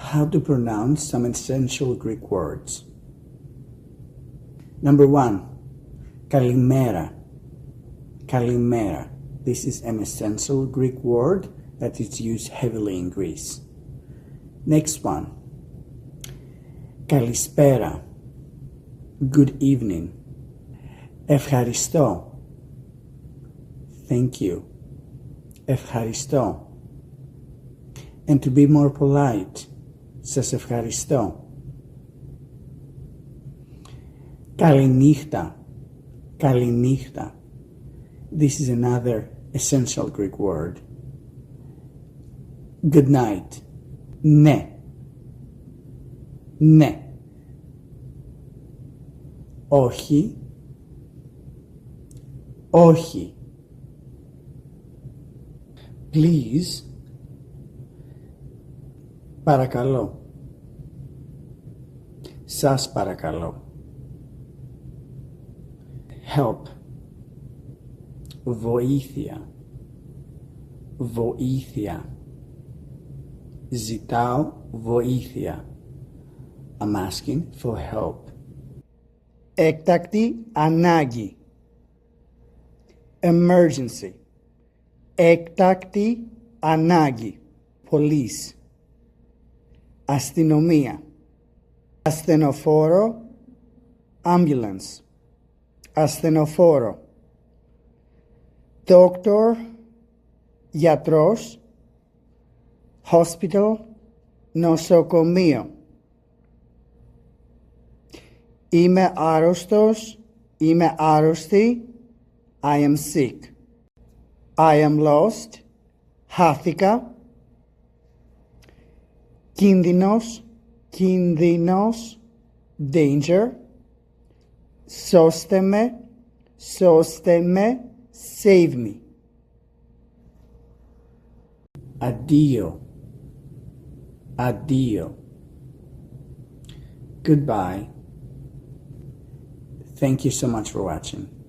how to pronounce some essential Greek words. Number 1, Kalimera. Kalimera. This is an essential Greek word that is used heavily in Greece. Next one, Kalispera. Good evening. Euxaristo. Thank you. Euxaristo. And to be more polite, Σας ευχαριστώ. Kalinixta. Kalinixta. This is another essential Greek word. Good night. Ναι. Ναι. Όχι. Όχι. Please. Παρακαλώ. Σας παρακαλώ. Help. Βοήθεια. Βοήθεια. Ζητάω βοήθεια. I'm asking for help. Έκτακτη ανάγκη. Emergency. Έκτακτη ανάγκη. Police. Αστυνομία. Ασθενοφόρο. Ambulance. Ασθενοφόρο. Doctor. Giatros. Hospital. Nosokomeio. Είμαι άρρωστος. Είμαι άρρωστη. I am sick. I am lost. Xathika. Kindinos. Kindinos. Danger. Soste me. Soste me. Save me. Addio. Addio. Goodbye. Thank you so much for watching.